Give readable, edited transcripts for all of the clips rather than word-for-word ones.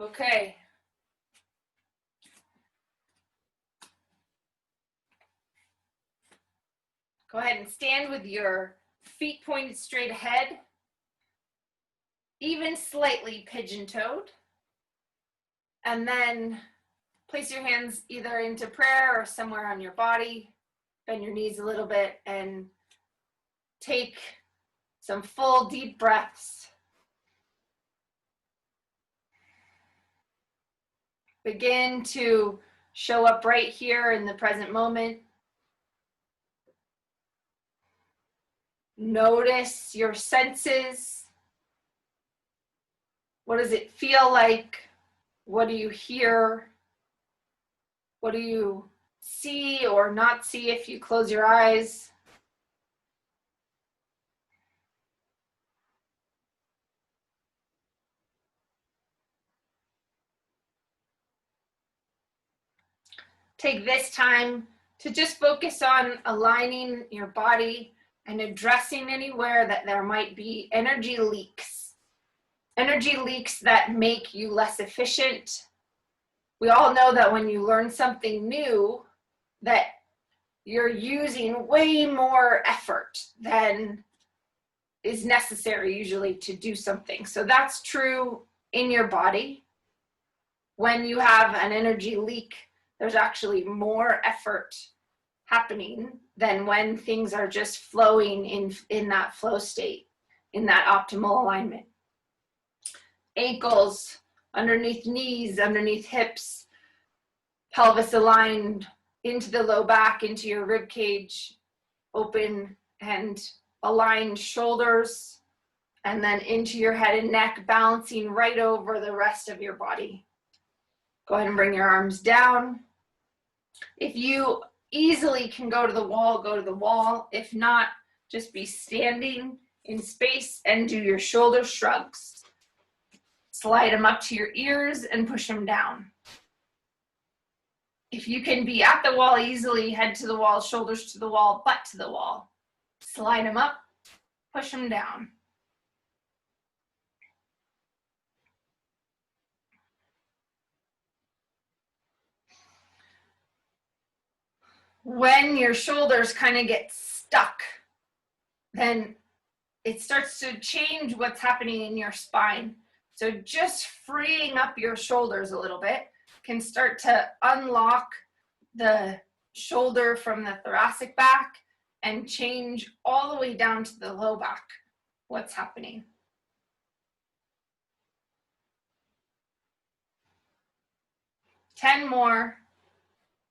Okay. Go ahead and stand with your feet pointed straight ahead, even slightly pigeon-toed. And then place your hands either into prayer or somewhere on your body. Bend your knees a little bit and take some full deep breaths. Begin to show up right here in the present moment. Notice your senses. What does it feel like? What do you hear? What do you see or not see if you close your eyes? Take this time to just focus on aligning your body and addressing anywhere that there might be energy leaks. Energy leaks that make you less efficient. We all know that when you learn something new, that you're using way more effort than is necessary usually to do something. So that's true in your body. When you have an energy leak, there's actually more effort happening than when things are just flowing in that flow state, in that optimal alignment. Ankles, underneath knees, underneath hips, pelvis aligned into the low back, into your rib cage, open and aligned shoulders, and then into your head and neck, balancing right over the rest of your body. Go ahead and bring your arms down. If you easily can go to the wall, go to the wall. If not, just be standing in space and do your shoulder shrugs. Slide them up to your ears and push them down. If you can be at the wall easily, head to the wall, shoulders to the wall, butt to the wall. Slide them up, push them down. When your shoulders kind of get stuck, then it starts to change what's happening in your spine. So just freeing up your shoulders a little bit can start to unlock the shoulder from the thoracic back and change all the way down to the low back what's happening. Ten more.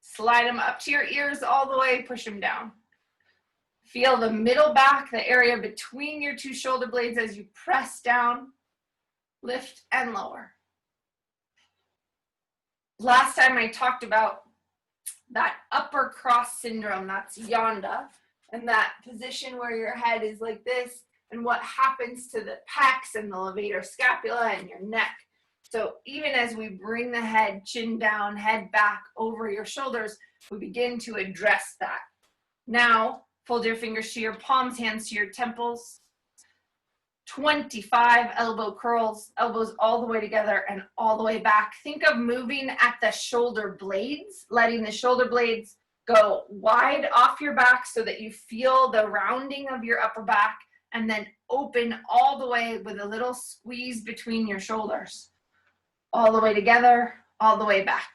Slide them up to your ears all the way, push them down. Feel the middle back, the area between your two shoulder blades as you press down, lift and lower. Last time I talked about that upper cross syndrome, that's yanda, and that position where your head is like this, and what happens to the pecs and the levator scapula and your neck. So even as we bring the head, chin down, head back over your shoulders, we begin to address that. Now, fold your fingers to your palms, hands to your temples. 25 elbow curls, elbows all the way together and all the way back. Think of moving at the shoulder blades, letting the shoulder blades go wide off your back so that you feel the rounding of your upper back, and then open all the way with a little squeeze between your shoulders. All the way together, all the way back.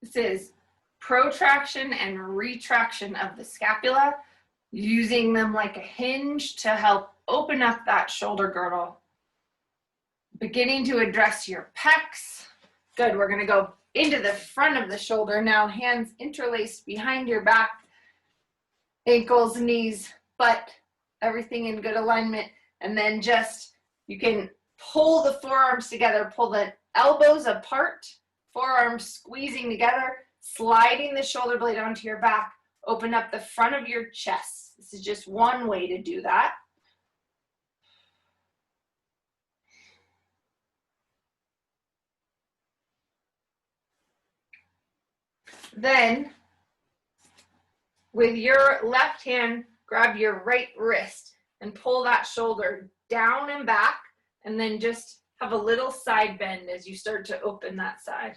This is protraction and retraction of the scapula, using them like a hinge to help open up that shoulder girdle. Beginning to address your pecs. Good, we're gonna go into the front of the shoulder now, hands interlaced behind your back, ankles, knees, butt, everything in good alignment, and then just You can pull the forearms together, pull the elbows apart, forearms squeezing together, sliding the shoulder blade onto your back, open up the front of your chest. This is just one way to do that. Then, with your left hand, grab your right wrist and pull that shoulder down and back, and then just have a little side bend as you start to open that side.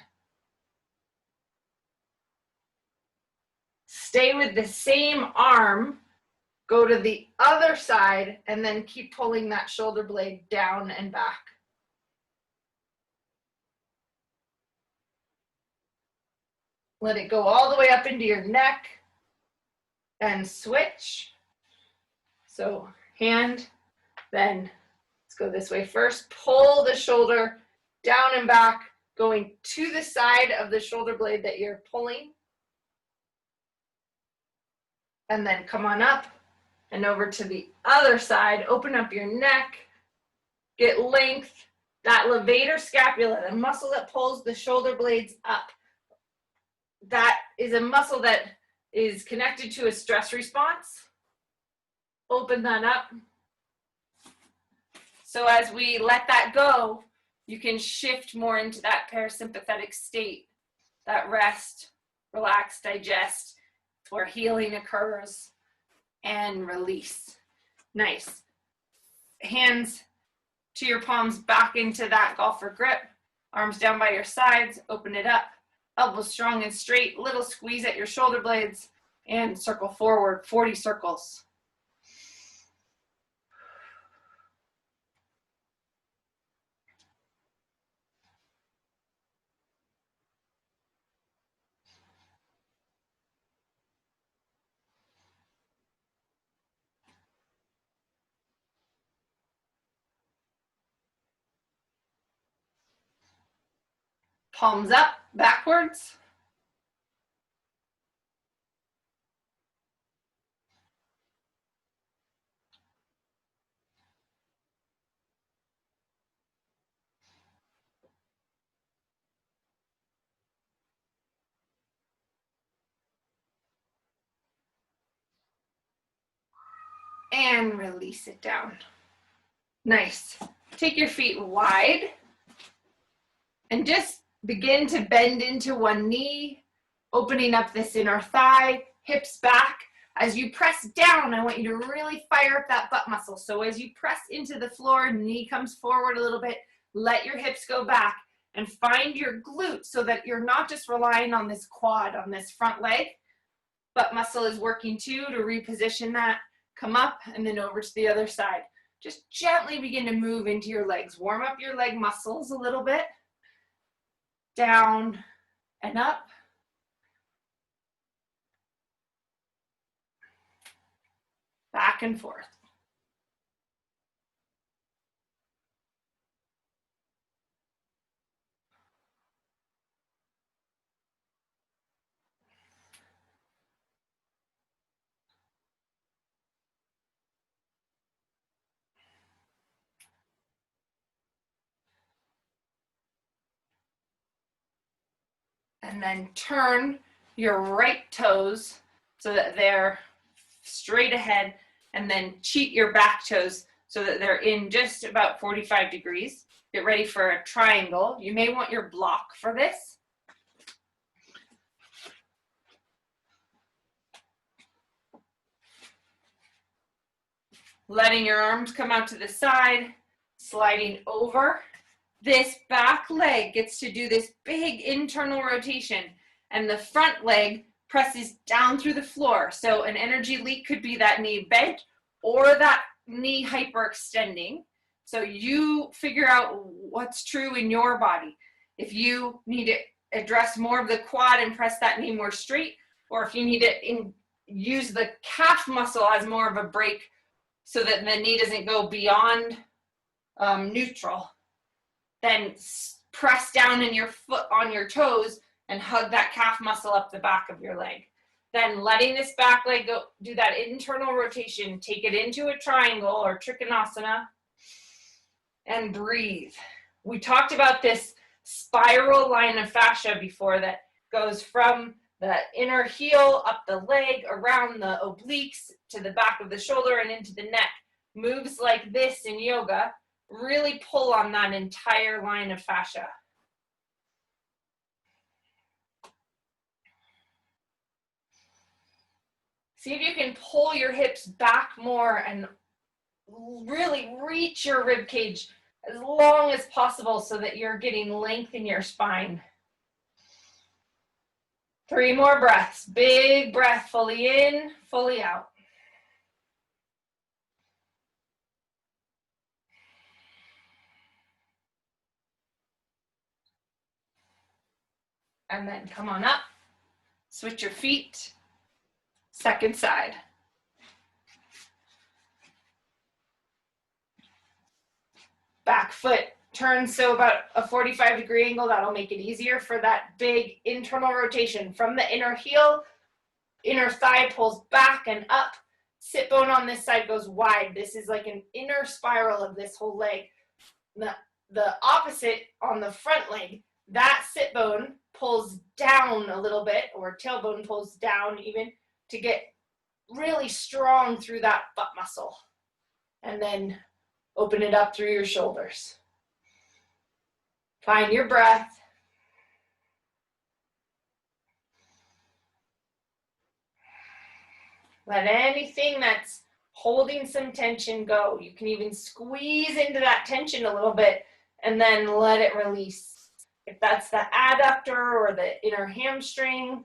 Stay with the same arm, go to the other side, and then keep pulling that shoulder blade down and back. Let it go all the way up into your neck and switch. So hand, then let's go this way first. Pull the shoulder down and back, going to the side of the shoulder blade that you're pulling. And then come on up and over to the other side. Open up your neck, get length. That levator scapula, the muscle that pulls the shoulder blades up, that is a muscle that is connected to a stress response. Open that up. So as we let that go, you can shift more into that parasympathetic state, that rest, relax, digest. It's where healing occurs, and release. Nice. Hands to your palms back into that golfer grip. Arms down by your sides, open it up. Elbows strong and straight, little squeeze at your shoulder blades, and circle forward, 40 circles. Palms up, backwards. And release it down. Nice. Take your feet wide and just begin to bend into one knee, opening up this inner thigh, hips back. As you press down, I want you to really fire up that butt muscle. So as you press into the floor, knee comes forward a little bit, let your hips go back and find your glute so that you're not just relying on this quad, on this front leg. Butt muscle is working too to reposition that. Come up and then over to the other side. Just gently begin to move into your legs. Warm up your leg muscles a little bit. Down and up. Back and forth. And then turn your right toes so that they're straight ahead, and then cheat your back toes so that they're in just about 45 degrees. Get ready for a triangle. You may want your block for this. Letting your arms come out to the side, sliding over. This back leg gets to do this big internal rotation, and the front leg presses down through the floor. So an energy leak could be that knee bent or that knee hyperextending. So you figure out what's true in your body. If you need to address more of the quad and press that knee more straight, or if you need to use the calf muscle as more of a brake so that the knee doesn't go beyond neutral, then press down in your foot on your toes and hug that calf muscle up the back of your leg. Then letting this back leg go, do that internal rotation, take it into a triangle or Trikonasana. and breathe. We talked about this spiral line of fascia before that goes from the inner heel up the leg, around the obliques to the back of the shoulder and into the neck. Moves like this in yoga. Really pull on that entire line of fascia. See if you can pull your hips back more and really reach your rib cage as long as possible so that you're getting length in your spine. 3 more breaths. Big breath, fully in, fully out. And then come on up. Switch your feet. Second side. Back foot turns so about a 45-degree angle. That'll make it easier for that big internal rotation from the inner heel. Inner thigh pulls back and up. Sit bone on this side goes wide. This is like an inner spiral of this whole leg. The opposite on the front leg, that sit bone pulls down a little bit, or tailbone pulls down even, to get really strong through that butt muscle. And then open it up through your shoulders. Find your breath. Let anything that's holding some tension go. You can even squeeze into that tension a little bit and then let it release. If that's the adductor or the inner hamstring.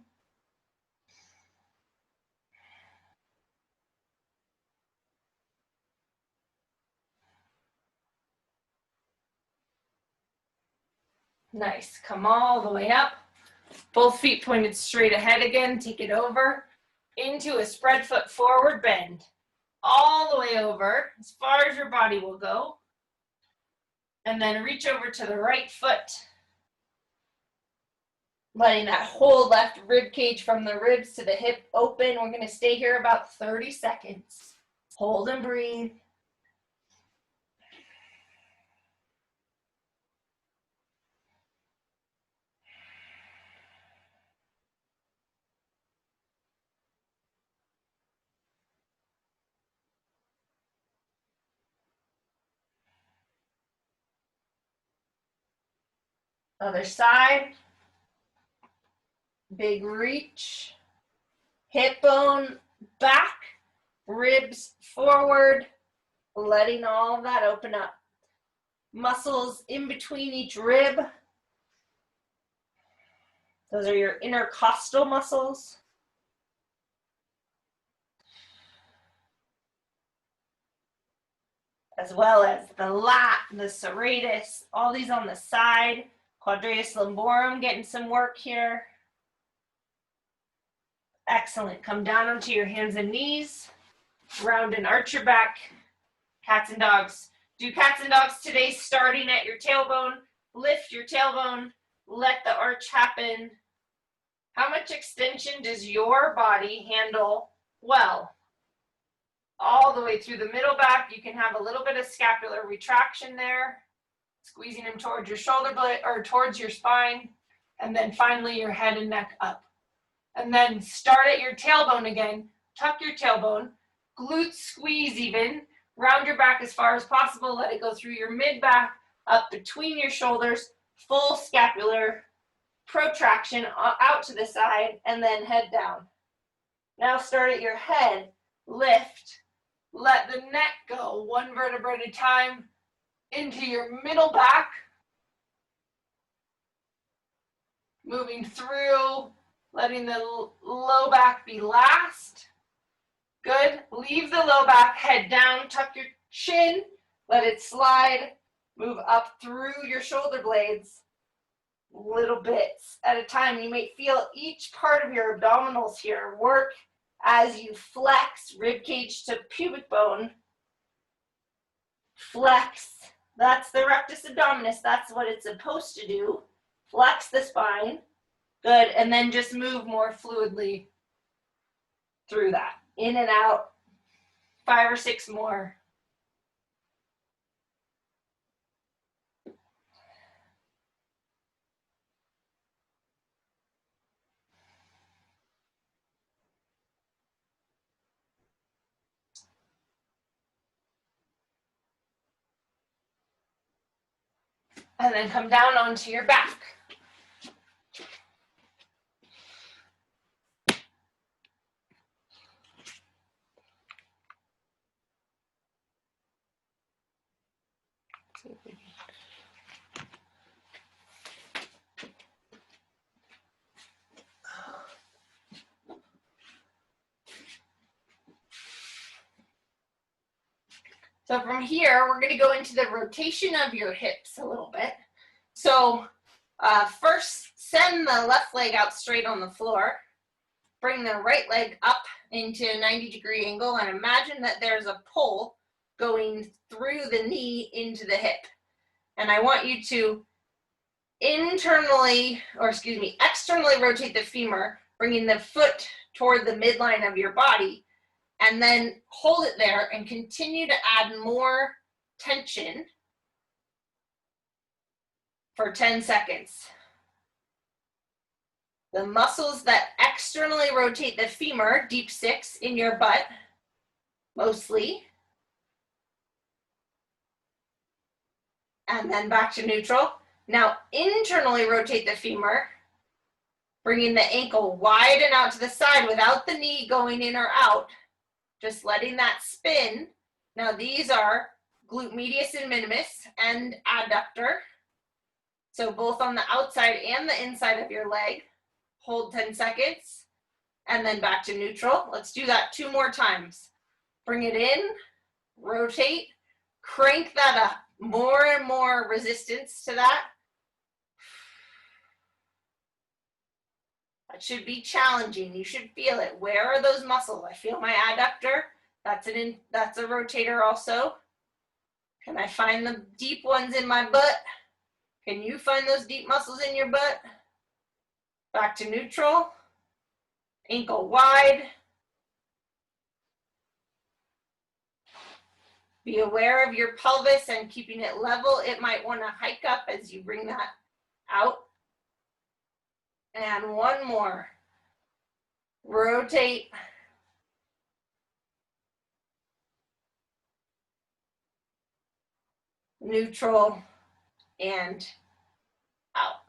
Nice. Come all the way up. Both feet pointed straight ahead again. Take it over into a spread foot forward bend. All the way over as far as your body will go. And then reach over to the right foot. Letting that whole left rib cage from the ribs to the hip open. We're going to stay here about 30 seconds. Hold and breathe. Other side. Big reach. Hip bone back. Ribs forward. Letting all of that open up. Muscles in between each rib. Those are your intercostal muscles. As well as the lat, the serratus, all these on the side. Quadratus lumborum getting some work here. Excellent. Come down onto your hands and knees. Round and arch your back. Cats and dogs. Do cats and dogs today starting at your tailbone. Lift your tailbone. Let the arch happen. How much extension does your body handle well? All the way through the middle back. You can have a little bit of scapular retraction there. Squeezing them towards your shoulder blade or towards your spine. And then finally your head and neck up. And then start at your tailbone again. Tuck your tailbone. Glutes squeeze even. Round your back as far as possible. Let it go through your mid back, up between your shoulders. Full scapular protraction out to the side, and then head down. Now start at your head. Lift. Let the neck go one vertebra at a time into your middle back. Moving through, letting the low back be last. Good. Leave the low back, head down, tuck your chin, let it slide. Move up through your shoulder blades, little bits at a time. You may feel each part of your abdominals here work as you flex rib cage to pubic bone. Flex. That's the rectus abdominis. That's what it's supposed to do. Flex the spine. Good. And then just move more fluidly through that. In and out. 5 or 6 more. And then come down onto your back. So from here, we're going to go into the rotation of your hips a little bit. So first, send the left leg out straight on the floor. Bring the right leg up into a 90-degree angle and imagine that there's a pull going through the knee into the hip. And I want you to externally rotate the femur, bringing the foot toward the midline of your body, and then hold it there and continue to add more tension for 10 seconds. The muscles that externally rotate the femur, deep six in your butt, mostly. And then back to neutral. Now internally rotate the femur, bringing the ankle wide and out to the side without the knee going in or out, just letting that spin. Now these are glute medius and minimus and adductor. So both on the outside and the inside of your leg. Hold 10 seconds and then back to neutral. Let's do that 2 more times. Bring it in, rotate, crank that up. More and more resistance to that. That should be challenging. You should feel it. Where are those muscles? I feel my adductor. That's a rotator also. Can I find the deep ones in my butt? Can you find those deep muscles in your butt? Back to neutral. Ankle wide. Be aware of your pelvis and keeping it level. It might want to hike up as you bring that out. And one more. Rotate. Neutral and out.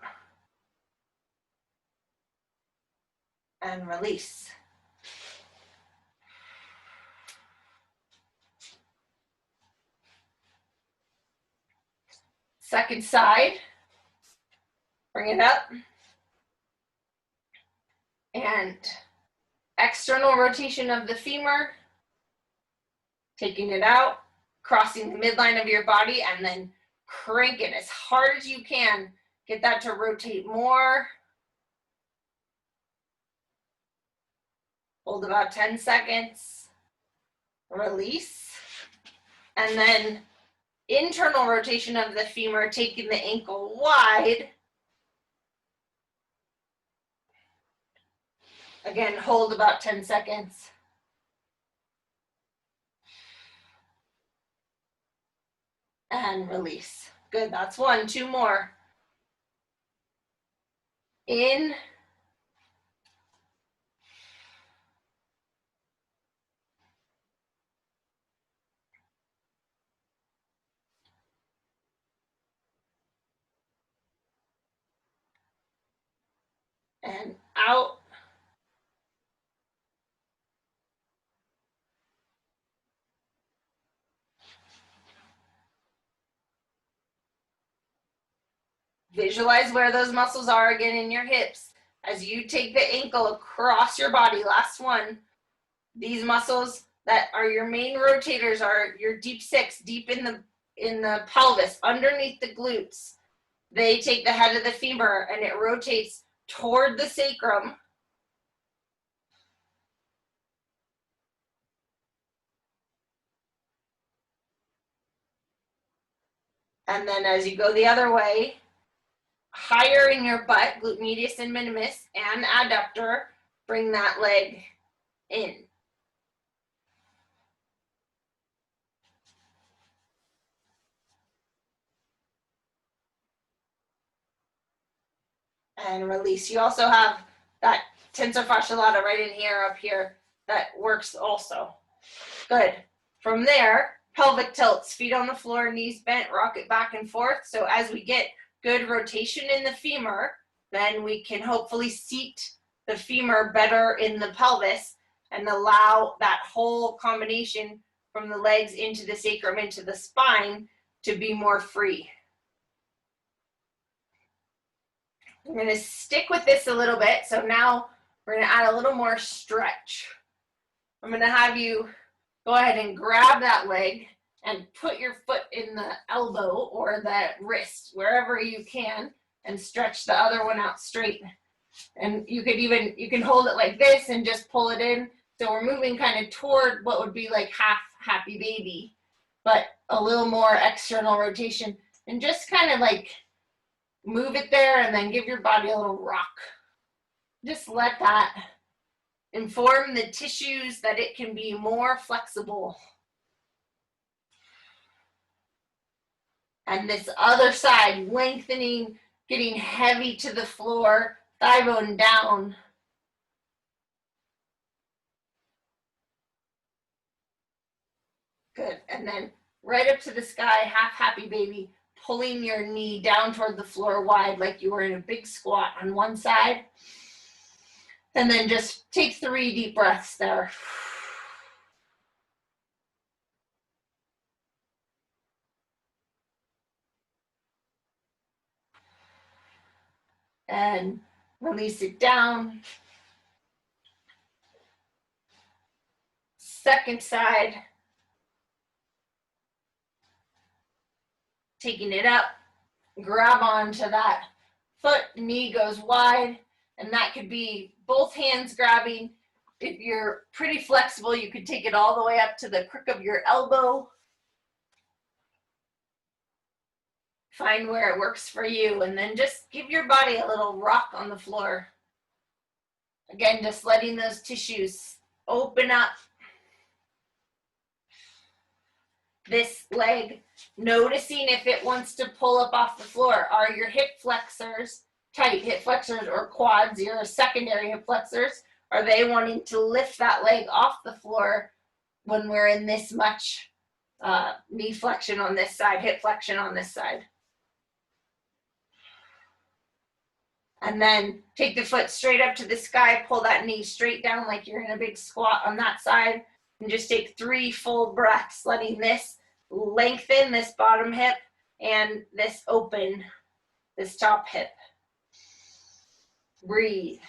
And release. Second side. Bring it up. And external rotation of the femur. Taking it out, crossing the midline of your body, and then crank it as hard as you can. Get that to rotate more. Hold about 10 seconds. Release. And then internal rotation of the femur, taking the ankle wide. Again, hold about 10 seconds. And release. Good, that's 1, 2 more. In. And out. Visualize where those muscles are again in your hips. As you take the ankle across your body, last one, these muscles that are your main rotators are your deep six, deep in the pelvis, underneath the glutes. They take the head of the femur and it rotates toward the sacrum. And then as you go the other way, higher in your butt, glute medius and minimus, and adductor, bring that leg in. And release. You also have that tensor fascia lata right in here, up here, that works also. Good. From there, Pelvic tilts, feet on the floor, knees bent, rock it back and forth. So as we get good rotation in the femur, then we can hopefully seat the femur better in the pelvis and allow that whole combination from the legs into the sacrum, into the spine to be more free. I'm going to stick with this a little bit. So now we're going to add a little more stretch. I'm going to have you go ahead and grab that leg and put your foot in the elbow or the wrist, wherever you can, and stretch the other one out straight. And you can hold it like this and just pull it in. So we're moving kind of toward what would be like half happy baby, but a little more external rotation. And just kind of like move it there and then give your body a little rock. Just let that inform the tissues that it can be more flexible. And this other side, lengthening, getting heavy to the floor, thigh bone down. Good. And then right up to the sky, half happy baby, pulling your knee down toward the floor wide like you were in a big squat on one side. And then just take 3 deep breaths there. And release it down. Second side. Taking it up, grab onto that foot, knee goes wide, and that could be both hands grabbing. If you're pretty flexible, you could take it all the way up to the crook of your elbow. Find where it works for you, and then just give your body a little rock on the floor. Again, just letting those tissues open up. This leg, noticing if it wants to pull up off the floor. Are your hip flexors tight, hip flexors or quads, your secondary hip flexors? Are they wanting to lift that leg off the floor when we're in this much knee flexion on this side, hip flexion on this side? And then take the foot straight up to the sky, pull that knee straight down like you're in a big squat on that side, and just take 3 full breaths, letting this lengthen, this bottom hip, and this open, this top hip. Breathe.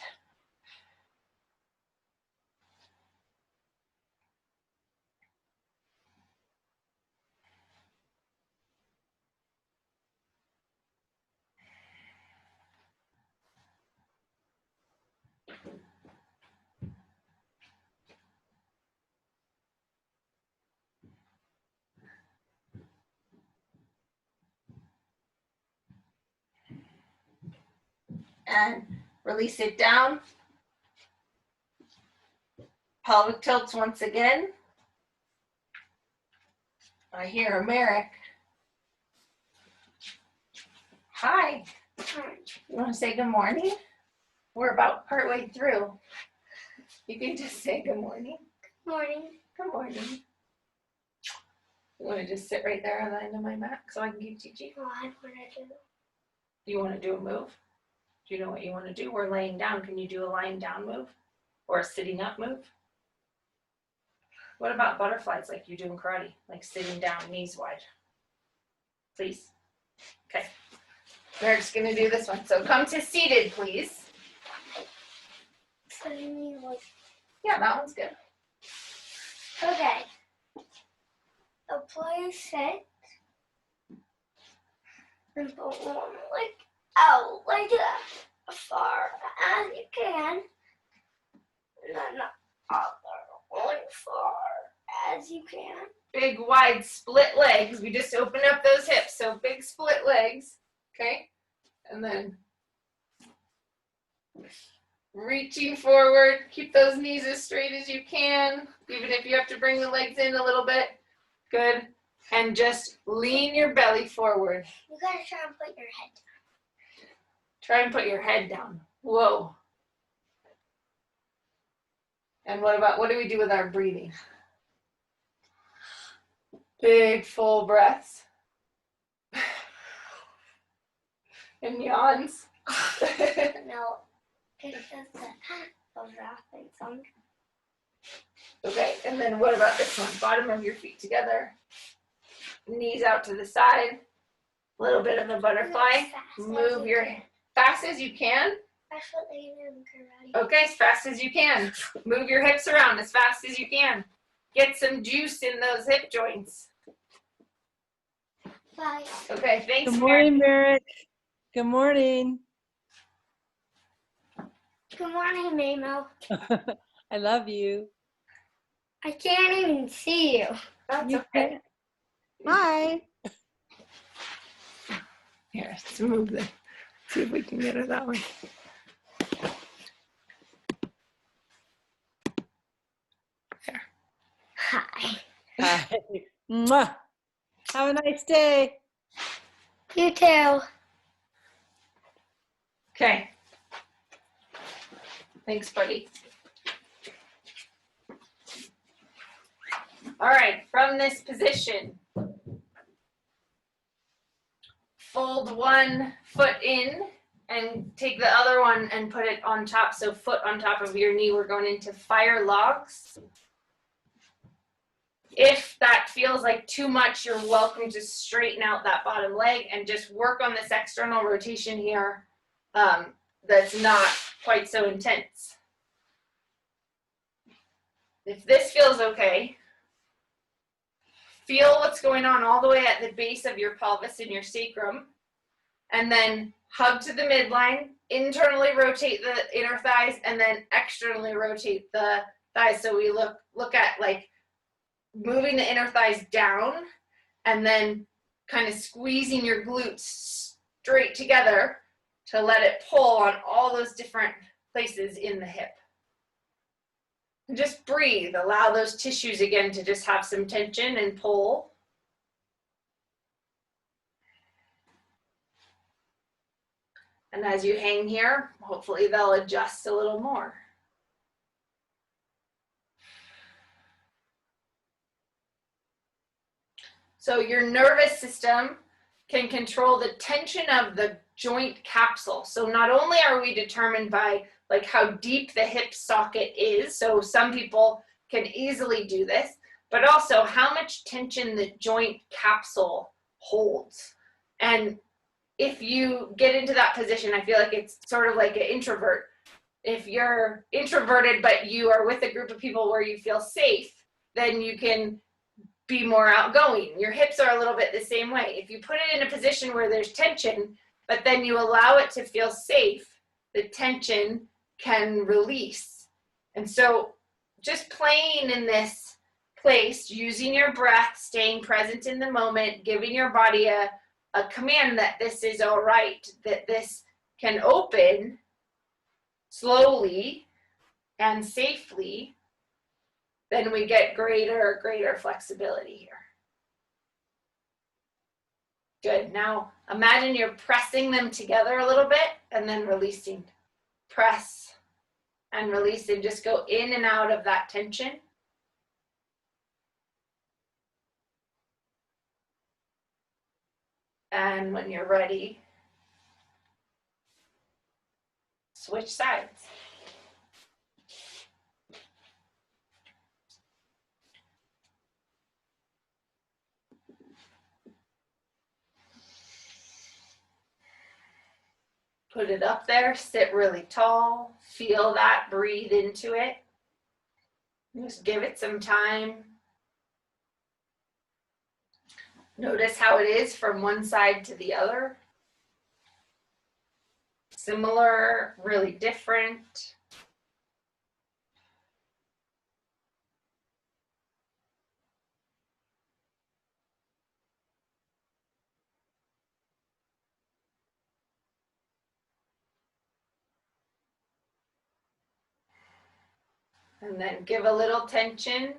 And release it down. Pelvic tilts once again. I hear Merrick. Hi. You want to say good morning? We're about partway through. You can just say good morning. Good morning. Good morning. You want to just sit right there on the end of my mat so I can keep teaching? Oh, I want to do. You want to do a move? Do you know what you want to do? We're laying down. Can you do a lying down move? Or a sitting up move? What about butterflies like you do in karate? Like sitting down, knees wide. Please. Okay. We're just going to do this one. So come to seated, please. So you mean like, Yeah, that one's good. okay. Apply sit. And put one leg out like that, as far as you can. And then the other one far as you can. Big, wide, split legs. We just open up those hips. So big, split legs. Okay? And then reaching forward. Keep those knees as straight as you can, even if you have to bring the legs in a little bit. Good. And just lean your belly forward. You gotta try and put your head down. Try and put your head down. Whoa. And what do we do with our breathing? Big full breaths. And yawns. No, it's just a wrapping song. Okay, and then what about this one? Bottom of your feet together. Knees out to the side. A little bit of a butterfly. Move your fast as you can. That's what they do in karate. Okay, as fast as you can. Move your hips around as fast as you can. Get some juice in those hip joints. Bye. Okay, thanks. Good morning, Merrick. Good morning. Good morning, Mamo. I love you. I can't even see you. That's You okay. can't- Hi. Here, let's move this. See if we can get her that way. Hi. Hi. Mwah. Have a nice day. You too. Okay. Thanks, buddy. All right, from this position, fold one foot in and take the other one and put it on top. So foot on top of your knee. We're going into fire logs. If that feels like too much, you're welcome to straighten out that bottom leg and just work on this external rotation here. That's not quite so intense. If this feels okay, feel what's going on all the way at the base of your pelvis and your sacrum, and then hug to the midline, internally rotate the inner thighs, and then externally rotate the thighs. So we look at like moving the inner thighs down and then kind of squeezing your glutes straight together to let it pull on all those different places in the hip. And just breathe. Allow those tissues again to just have some tension and pull. And as you hang here, hopefully they'll adjust a little more. So your nervous system can control the tension of the joint capsule. So not only are we determined by like how deep the hip socket is, so some people can easily do this, but also how much tension the joint capsule holds. And if you get into that position, I feel like it's sort of like an introvert. If you're introverted, but you are with a group of people where you feel safe, then you can be more outgoing. Your hips are a little bit the same way. If you put it in a position where there's tension, but then you allow it to feel safe, the tension can release. And so just playing in this place, using your breath, staying present in the moment, giving your body a command that this is all right, that this can open slowly and safely, then we get greater flexibility here. Good. Now imagine you're pressing them together a little bit and then releasing. Press and release, and just go in and out of that tension. And when you're ready, switch sides. Put it up there, sit really tall, feel that, breathe into it. Just give it some time. Notice how it is from one side to the other. Similar, really different. And then give a little tension,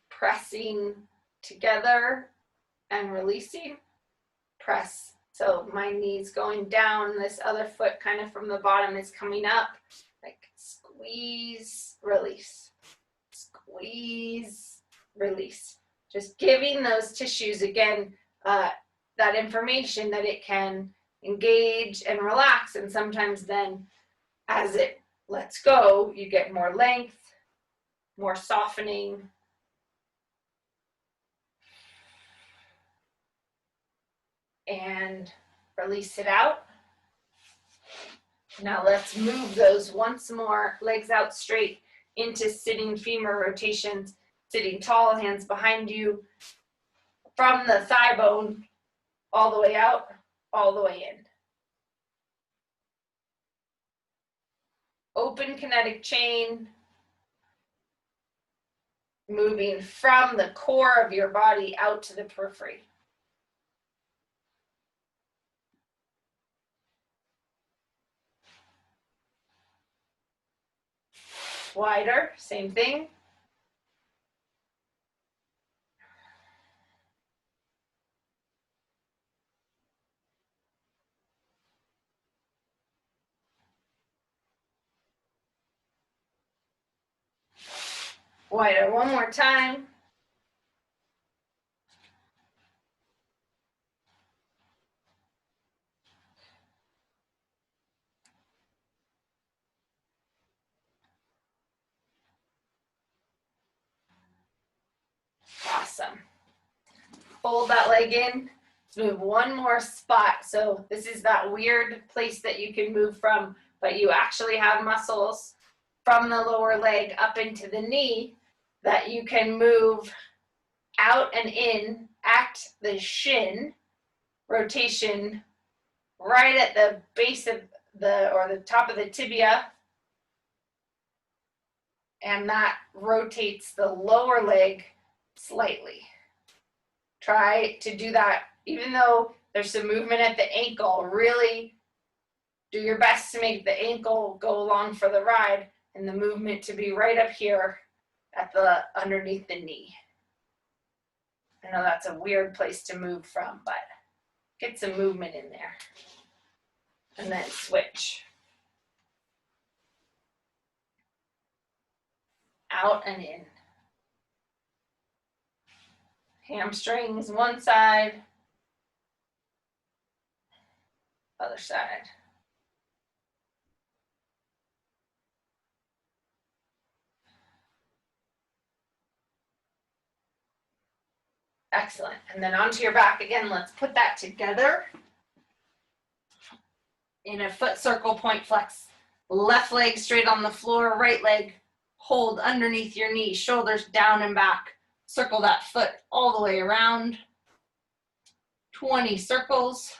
pressing together and releasing. Press. So my knee's going down, this other foot kind of from the bottom is coming up. Like squeeze, release. Squeeze, release. Just giving those tissues, again, that information that it can engage and relax. And sometimes then as it lets go, you get more length, more softening. And release it out. Now let's move those once more, legs out straight into sitting femur rotations, sitting tall, hands behind you, from the thigh bone all the way out, all the way in. Open kinetic chain, moving from the core of your body out to the periphery. Wider, same thing. Wider, one more time. Awesome. Fold that leg in. Let's move one more spot. So this is that weird place that you can move from, but you actually have muscles from the lower leg up into the knee that you can move out and in at the shin rotation right at the base of the top of the tibia, and that rotates the lower leg slightly. Try to do that even though there's some movement at the ankle. Really do your best to make the ankle go along for the ride and the movement to be right up here at the underneath the knee. I know that's a weird place to move from, but get some movement in there. And then switch. Out and in. Hamstrings one side, other side. Excellent. And then onto your back again. Let's put that together in a foot circle, point flex. Left leg straight on the floor, right leg hold underneath your knee, shoulders down and back. Circle that foot all the way around. 20 circles.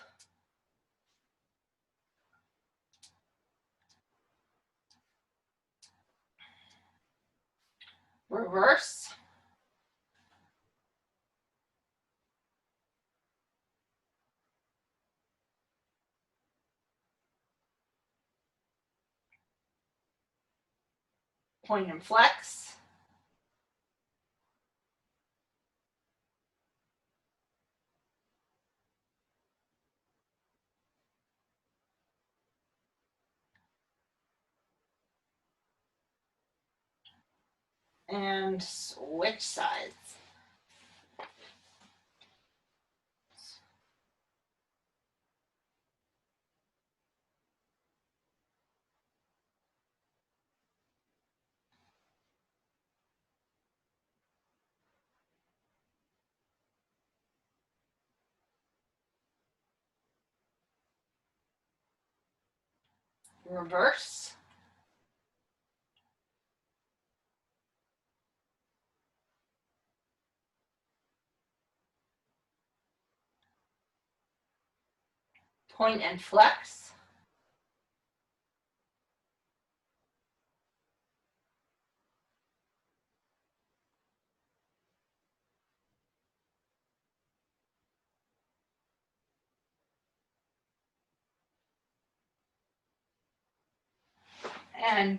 Reverse. Point and flex. And switch sides. Reverse. Point and flex. And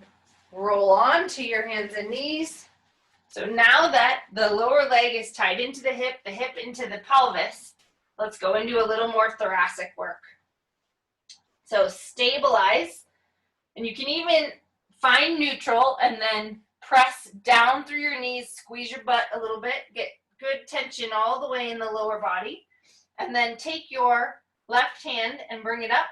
roll on to your hands and knees. So now that the lower leg is tied into the hip into the pelvis, let's go into a little more thoracic work. So stabilize, and you can even find neutral and then press down through your knees, squeeze your butt a little bit, get good tension all the way in the lower body. And then take your left hand and bring it up.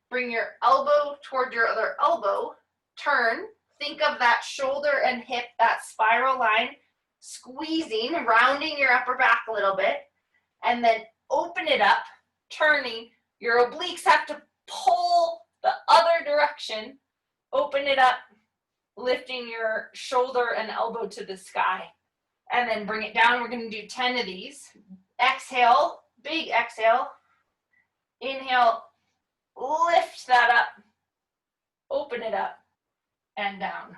Bring your elbow toward your other elbow. Turn. Think of that shoulder and hip, that spiral line, squeezing, rounding your upper back a little bit. And then open it up, turning. Your obliques have to pull the other direction. Open it up, lifting your shoulder and elbow to the sky. And then bring it down. We're going to do 10 of these. Exhale, big exhale. Inhale, lift that up. Open it up and down.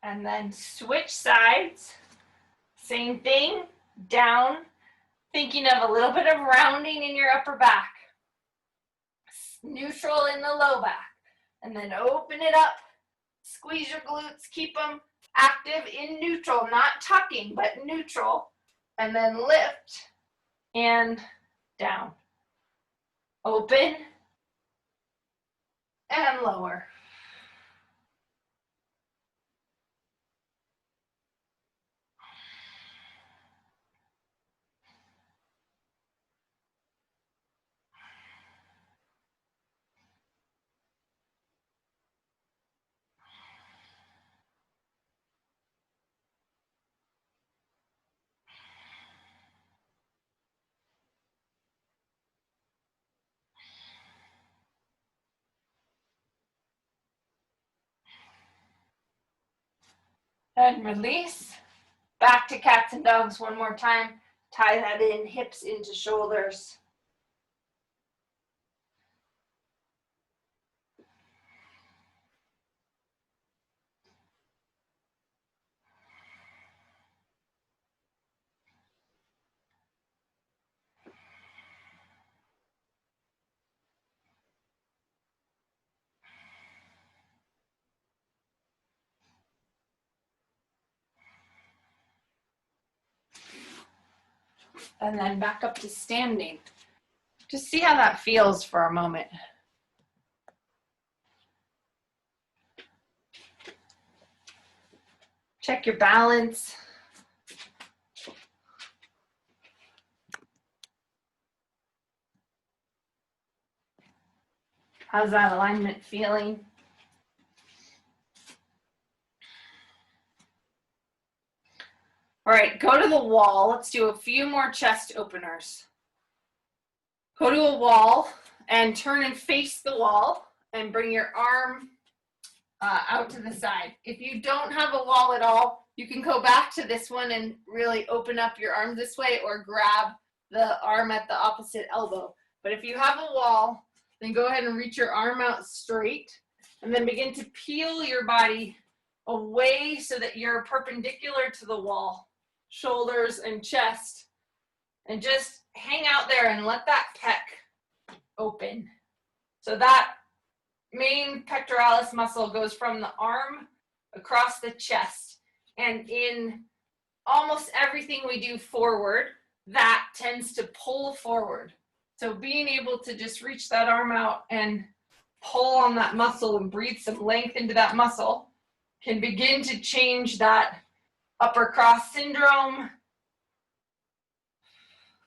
And then switch sides. Same thing, down. Thinking of a little bit of rounding in your upper back. Neutral in the low back. And then open it up. Squeeze your glutes. Keep them active in neutral, not tucking, but neutral. And then lift and down. Open and lower. And release. Back to cats and dogs one more time. Tie that in, hips into shoulders. And then back up to standing. Just see how that feels for a moment. Check your balance. How's that alignment feeling? All right, go to the wall. Let's do a few more chest openers. Go to a wall and turn and face the wall and bring your arm out to the side. If you don't have a wall at all, you can go back to this one and really open up your arm this way or grab the arm at the opposite elbow. But if you have a wall, then go ahead and reach your arm out straight and then begin to peel your body away so that you're perpendicular to the wall, shoulders and chest, and just hang out there and let that pec open. So that main pectoralis muscle goes from the arm across the chest. And in almost everything we do forward, that tends to pull forward. So being able to just reach that arm out and pull on that muscle and breathe some length into that muscle can begin to change that upper cross syndrome,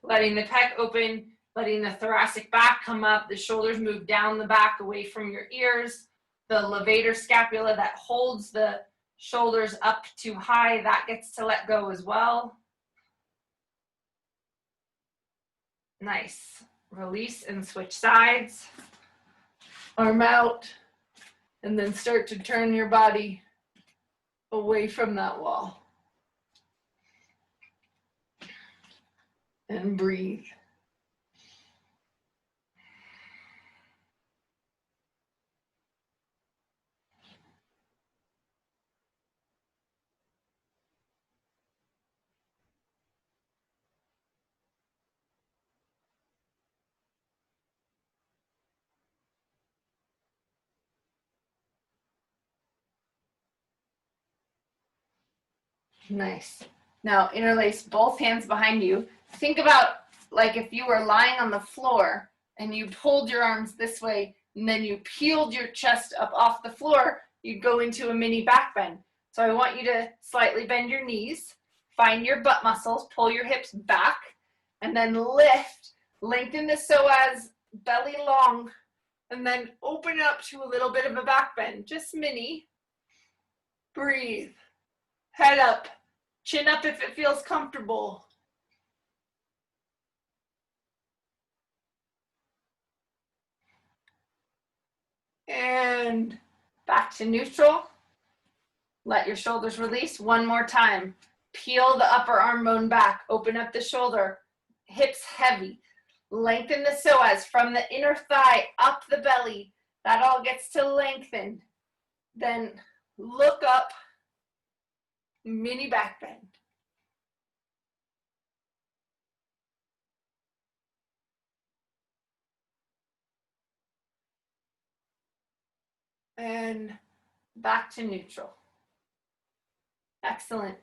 letting the pec open, letting the thoracic back come up, the shoulders move down the back away from your ears, the levator scapula that holds the shoulders up too high, that gets to let go as well. Nice. Release and switch sides. Arm out, and then start to turn your body away from that wall. And breathe. Nice. Now interlace both hands behind you. Think about like if you were lying on the floor and you pulled your arms this way and then you peeled your chest up off the floor, you'd go into a mini back bend. So I want you to slightly bend your knees, find your butt muscles, pull your hips back, and then lift, lengthen the psoas, belly long, and then open up to a little bit of a back bend, just mini. Breathe, head up, chin up if it feels comfortable. And back to neutral. Let your shoulders release one more time. Peel the upper arm bone back, open up the shoulder, hips heavy. Lengthen the psoas from the inner thigh up the belly. That all gets to lengthen. Then look up, mini back bend. And back to neutral. Excellent.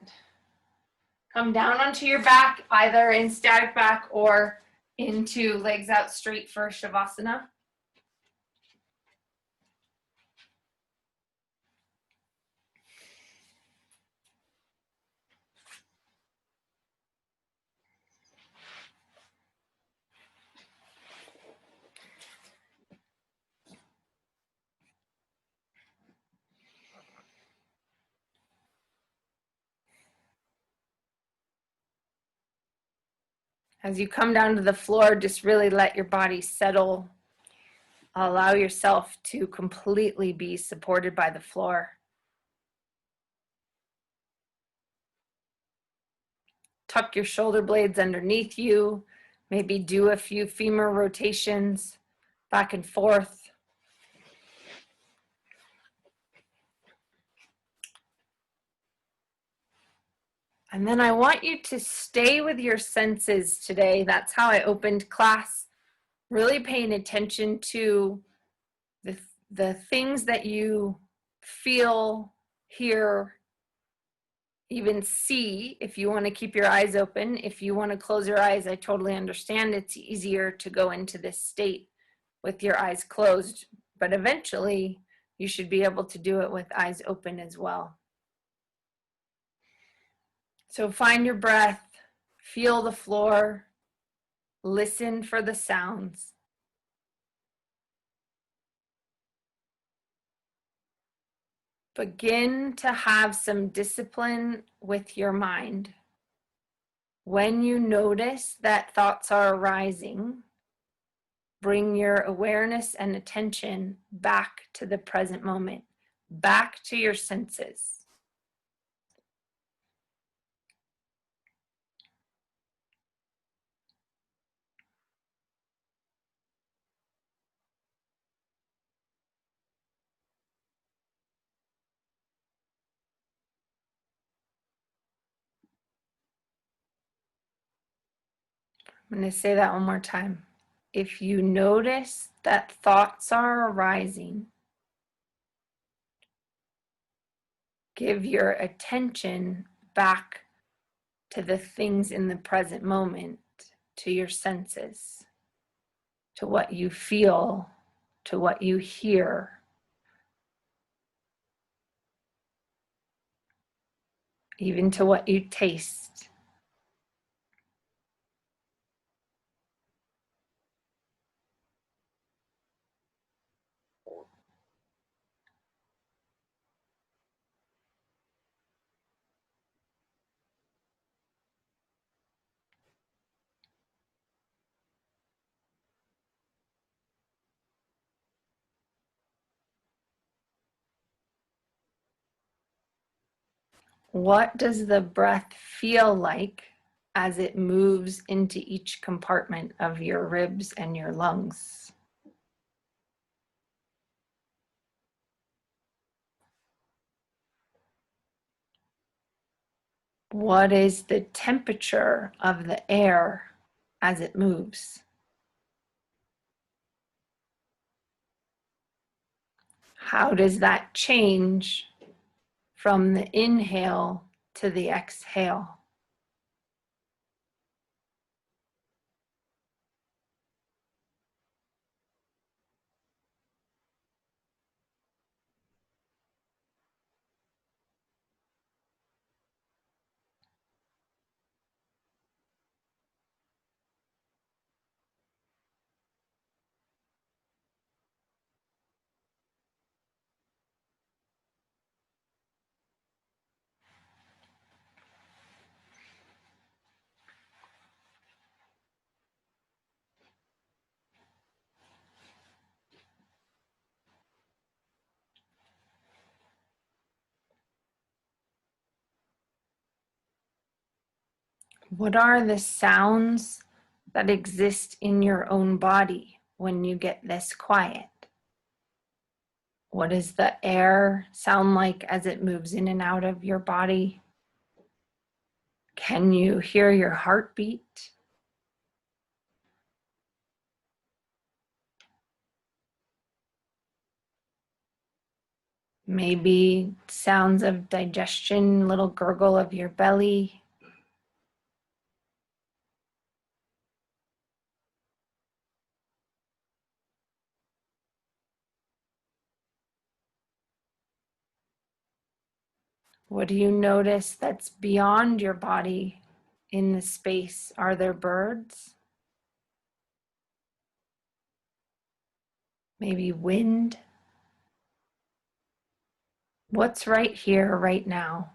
Come down onto your back, either in static back or into legs out straight for Shavasana. As you come down to the floor, just really let your body settle. Allow yourself to completely be supported by the floor. Tuck your shoulder blades underneath you. Maybe do a few femur rotations back and forth. And then I want you to stay with your senses today. That's how I opened class. Really paying attention to the things that you feel, hear, even see. If you want to keep your eyes open, if you want to close your eyes, I totally understand. It's easier to go into this state with your eyes closed, but eventually you should be able to do it with eyes open as well. So find your breath, feel the floor, listen for the sounds. Begin to have some discipline with your mind. When you notice that thoughts are arising, bring your awareness and attention back to the present moment, back to your senses. I'm going to say that one more time. If you notice that thoughts are arising, give your attention back to the things in the present moment, to your senses, to what you feel, to what you hear, even to what you taste. What does the breath feel like as it moves into each compartment of your ribs and your lungs? What is the temperature of the air as it moves? How does that change from the inhale to the exhale. What are the sounds that exist in your own body when you get this quiet? What does the air sound like as it moves in and out of your body? Can you hear your heartbeat? Maybe sounds of digestion, little gurgle of your belly. What do you notice that's beyond your body in the space? Are there birds? Maybe wind? What's right here, right now?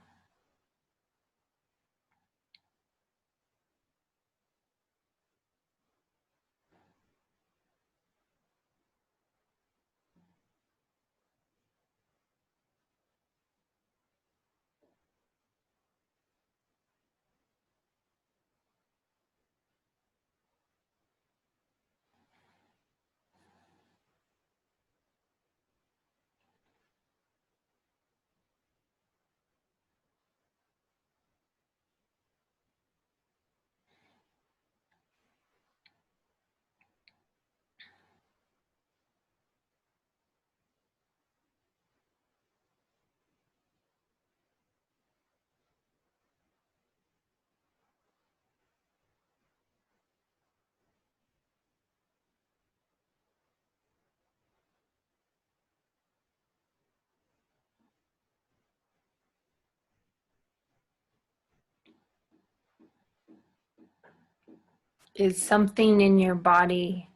Is something in your body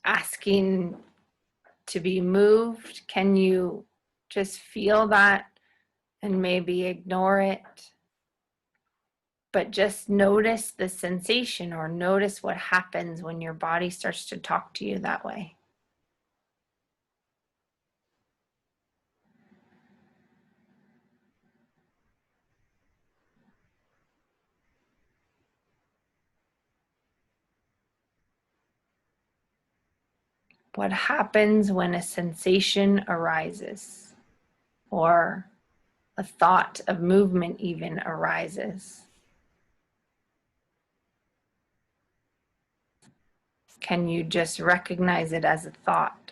asking to be moved? Can you just feel that and maybe ignore it? But just notice the sensation or notice what happens when your body starts to talk to you that way. What happens when a sensation arises or a thought of movement even arises? Can you just recognize it as a thought?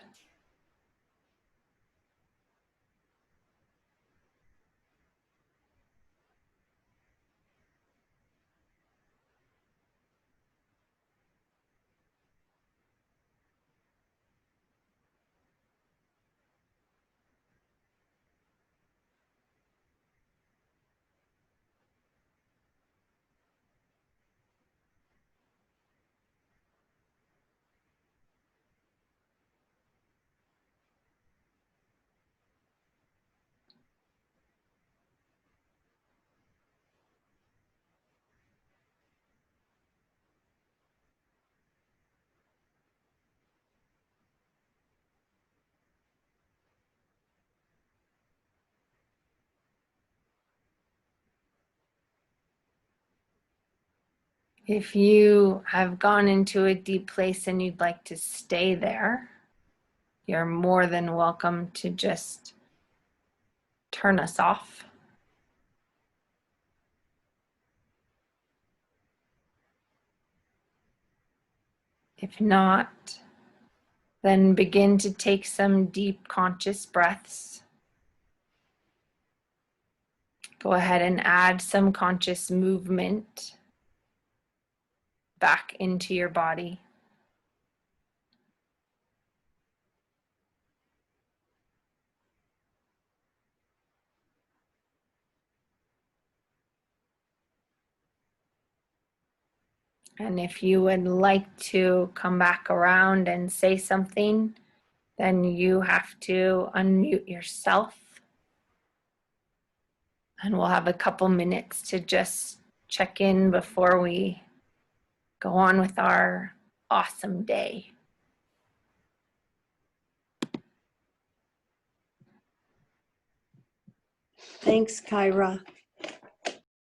If you have gone into a deep place and you'd like to stay there, you're more than welcome to just turn us off. If not, then begin to take some deep conscious breaths. Go ahead and add some conscious movement back into your body. And if you would like to come back around and say something, then you have to unmute yourself. And we'll have a couple minutes to just check in before we go on with our awesome day. Thanks, Kyra.